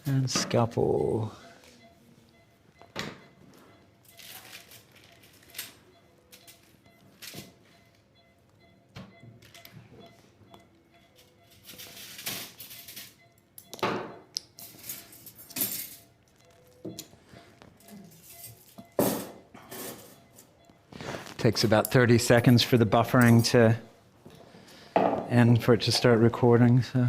And scalpel. Takes about 30 seconds for the buffering to end for it to start recording. So.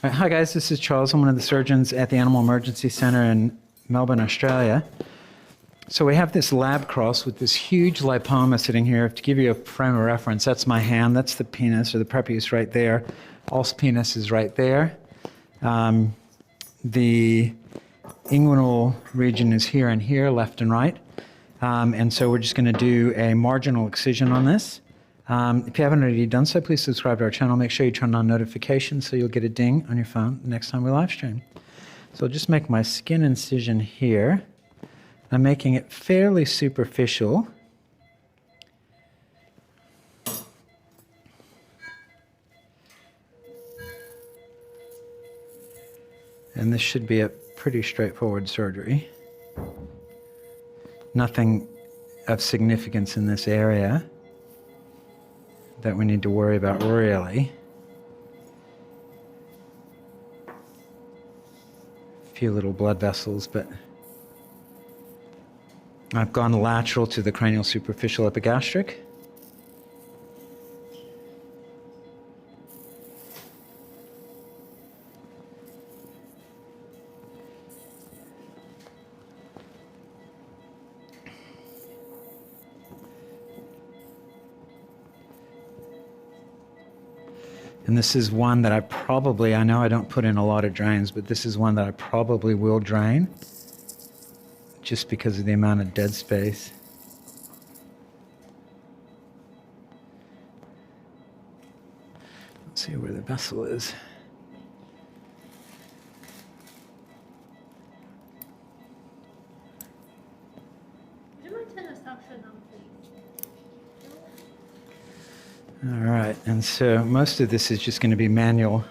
Right, hi guys, this is Charles. I'm one of the surgeons at the Animal Emergency Centre in Melbourne, Australia. So we have this lab cross with this huge lipoma sitting here. To give you a frame of reference, that's my hand, that's the penis or the prepuce right there. Os penis is right there. The inguinal region is here and here, left and right. And so we're just going to do a marginal excision on this. If you haven't already done so, please subscribe to our channel. Make sure you turn on notifications so you'll get a ding on your phone the next time we live stream. So I'll just make my skin incision here. I'm making it fairly superficial. And this should be a pretty straightforward surgery. Nothing of significance in this area that we need to worry about really. A few little blood vessels, but I've gone lateral to the cranial superficial epigastric. And this is one that I know I don't put in a lot of drains, but this is one that I probably will drain just because of the amount of dead space. Let's see where the vessel is. Would you mind turning the suction on, please? All right, and so most of this is just going to be manual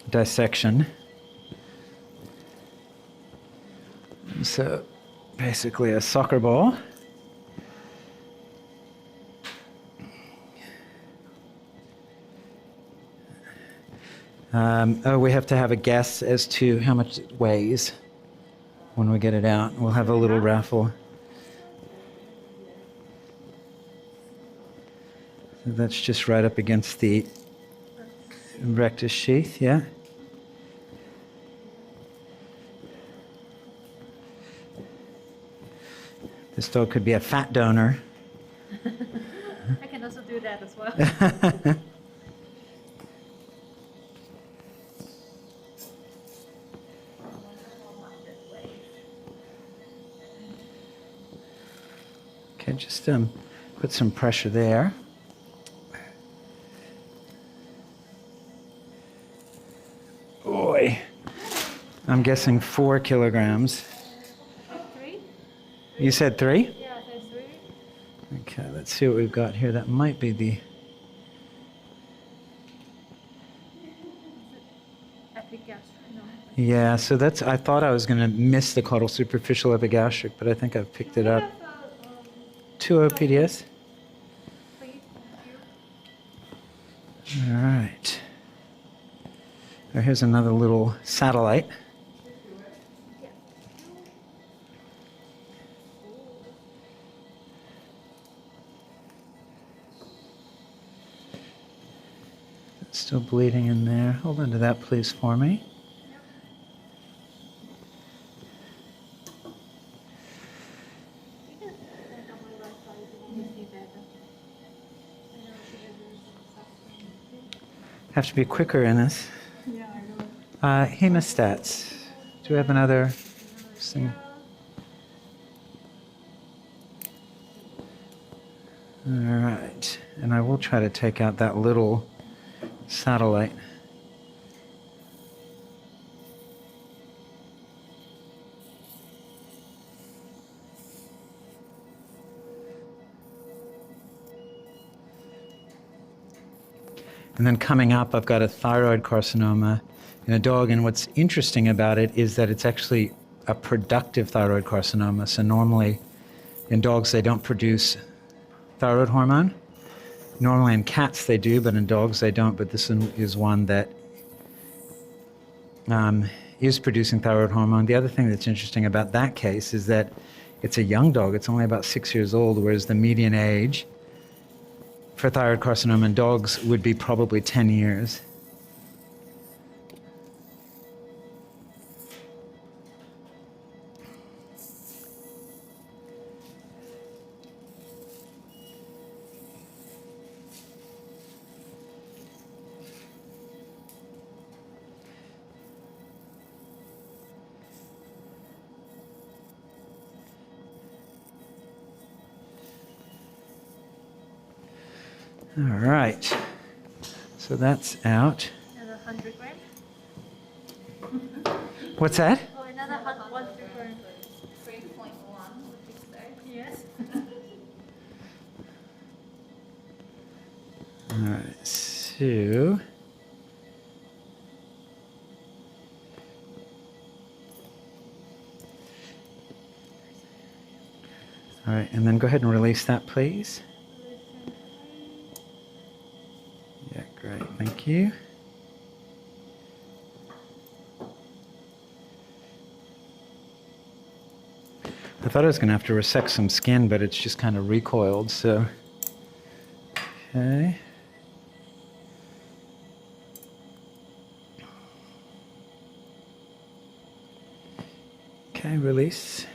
dissection. And so basically a soccer ball. We have to have a guess as to how much it weighs when we get it out. We'll have a little raffle. So that's just right up against the rectus sheath, yeah. This dog could be a fat donor. I can also do that as well. Okay, just put some pressure there. Boy, I'm guessing 4 kilograms. 3? You said 3? Yeah, I said 3. Okay, let's see what we've got here. That might be the... Epigastric, no. Yeah, so that's... I thought I was going to miss the caudal superficial epigastric, but I think I've picked it up. 2 PDS. Please, thank you. All right. Here's another little satellite. It's still bleeding in there. Hold on to that, please, for me. Have to be quicker in this. Yeah, I know. Hemostats. Do we have another thing? All right. And I will try to take out that little satellite. And then coming up, I've got a thyroid carcinoma in a dog. And what's interesting about it is that it's actually a productive thyroid carcinoma. So normally in dogs, they don't produce thyroid hormone. Normally in cats they do, but in dogs they don't. But this one is one that is producing thyroid hormone. The other thing that's interesting about that case is that it's a young dog. It's only about 6 years old, whereas the median age for thyroid carcinoma in dogs would be probably 10 years. All right, so that's out. Another 100 grams. What's that? Oh, another 100 grams. 3.1, would you say? Yes. All right, so all right, and then go ahead and release that, please. Yeah, great, thank you. I thought I was going to have to resect some skin, but it's just kind of recoiled, so. Okay. Okay, release.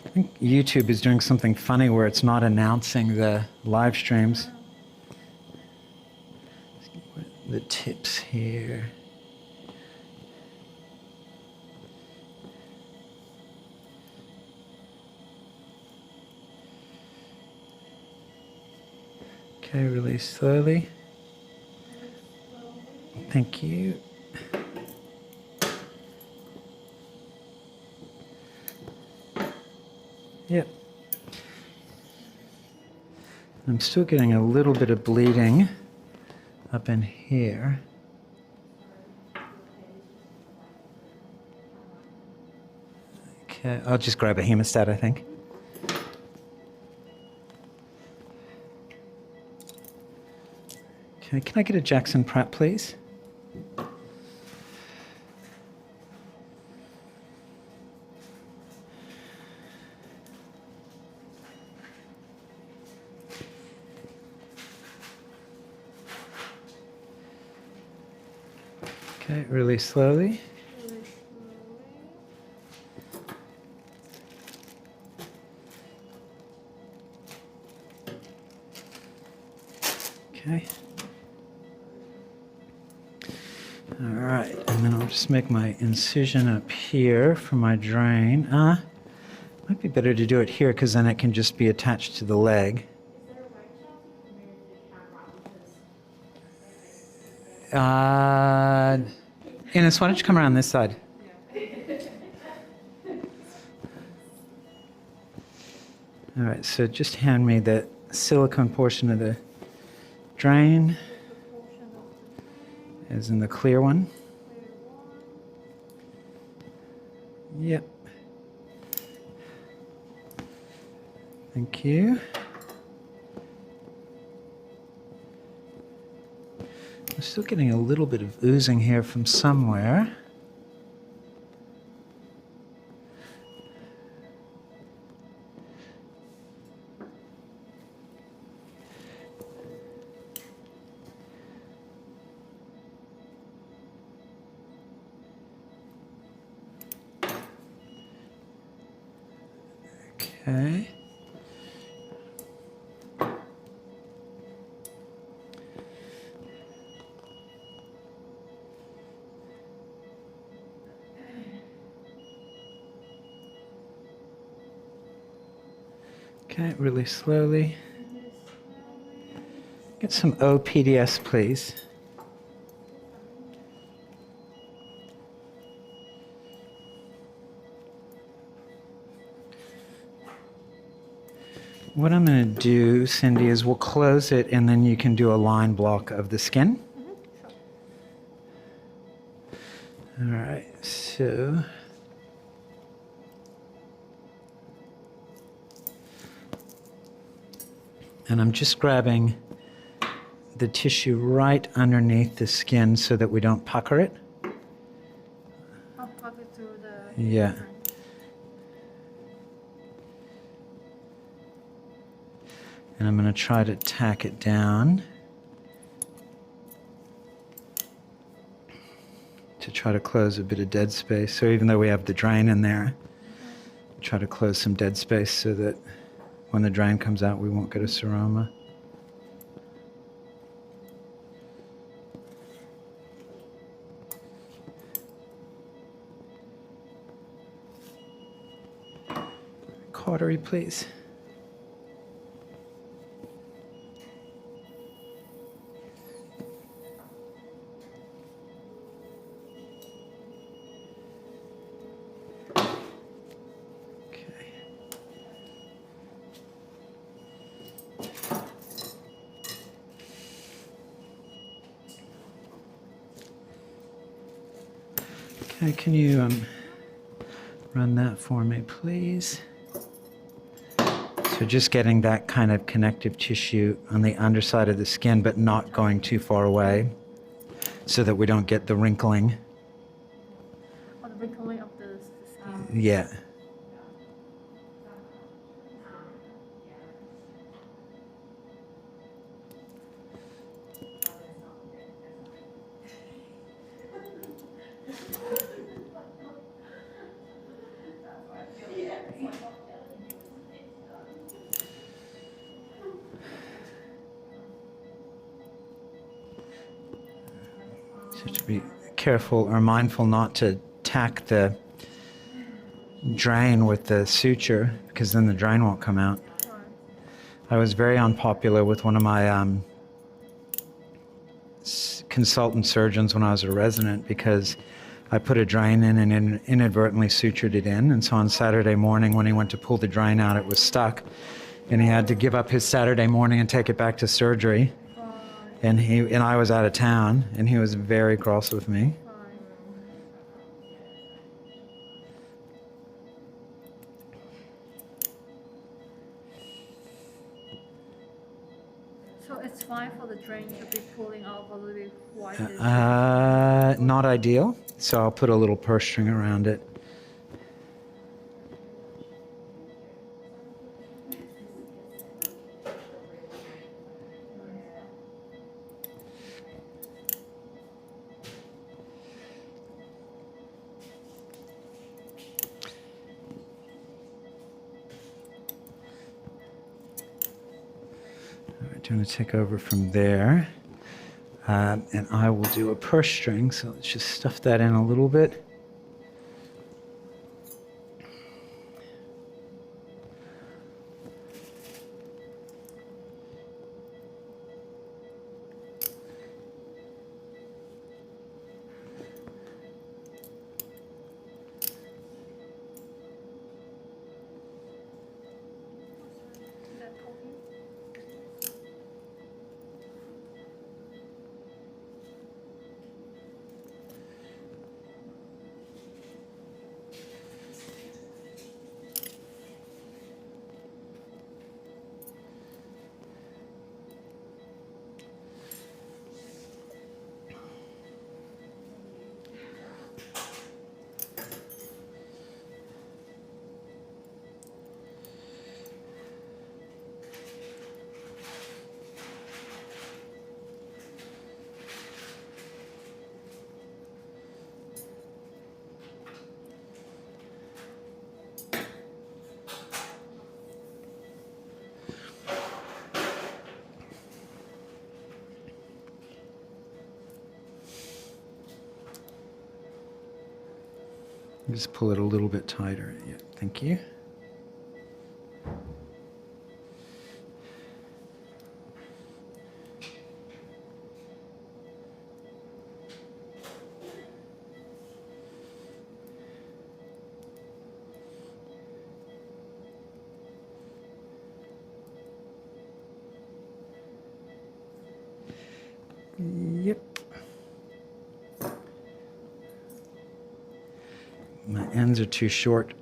I think YouTube is doing something funny where it's not announcing the live streams. The tips here. Okay, release slowly. Thank you. Yep. I'm still getting a little bit of bleeding up in here. Okay, I'll just grab a hemostat, I think. Okay, can I get a Jackson Pratt, please? Okay, release slowly. Okay. All right, and then I'll just make my incision up here for my drain. Might be better to do it here because then it can just be attached to the leg. Ines, why don't you come around this side? All right, so just hand me the silicone portion of the drain, as in the clear one. Yep. Thank you. I'm still getting a little bit of oozing here from somewhere. Okay. Okay, really slowly. Get some OPDS, please. what I'm going to do, Cindy, is we'll close it and then you can do a line block of the skin. All right, so and I'm just grabbing the tissue right underneath the skin so that we don't pucker it. I'll plug it through the. Yeah. And I'm going to try to tack it down to try to close a bit of dead space. So even though we have the drain in there, try to close some dead space so that when the drain comes out, we won't get a seroma. Cautery, please. Okay, can you run that for me, please? So just getting that kind of connective tissue on the underside of the skin, but not going too far away so that we don't get the wrinkling. Or the wrinkling of the skin. Yeah. So to be careful or mindful not to tack the drain with the suture, because then the drain won't come out. I was very unpopular with one of my consultant surgeons when I was a resident because I put a drain in and inadvertently sutured it in. And so on Saturday morning when he went to pull the drain out, it was stuck. And he had to give up his Saturday morning and take it back to surgery. And I was out of town, and he was very cross with me. So it's fine for the drain to be pulling out a little bit white. Not ideal, so I'll put a little purse string around it. I'm going to take over from there, and I will do a purse string, so let's just stuff that in a little bit. Just pull it a little bit tighter. Yeah, thank you. Yep. My ends are too short.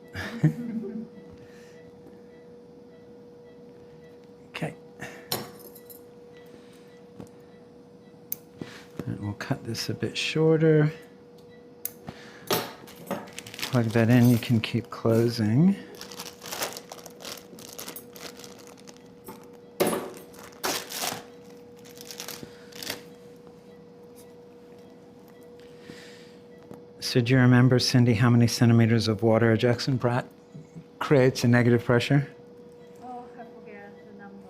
Okay. And we'll cut this a bit shorter. Plug that in, you can keep closing. So do you remember, Cindy, how many centimeters of water a Jackson Pratt creates in negative pressure? Oh, I forget the number.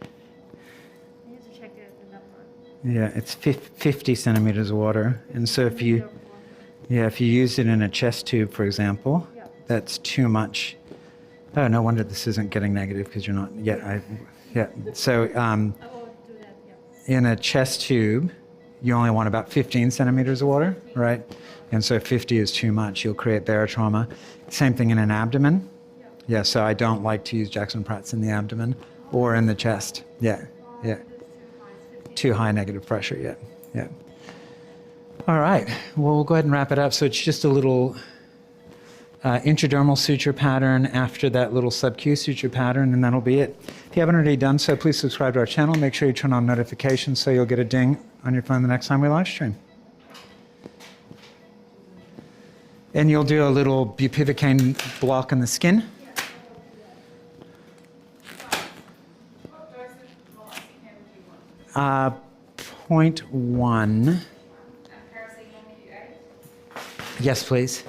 I need to check the number. Yeah, it's 50 centimeters of water. And so if you use it in a chest tube, for example, Yeah. that's too much. Oh, no wonder this isn't getting negative because you're not yet. So I will do that, yeah. in a chest tube, you only want about 15 centimeters of water, right? And so 50 is too much. You'll create barotrauma. Same thing in an abdomen. Yeah, so I don't like to use Jackson Pratts in the abdomen or in the chest. Yeah. Too high negative pressure, yeah. All right, well, we'll go ahead and wrap it up. So it's just a little intradermal suture pattern after that little sub-Q suture pattern, and that'll be it. If you haven't already done so, please subscribe to our channel. Make sure you turn on notifications so you'll get a ding on your phone the next time we live stream. And you'll do a little bupivacaine block in the skin. Uh, 0.1. Yes, please.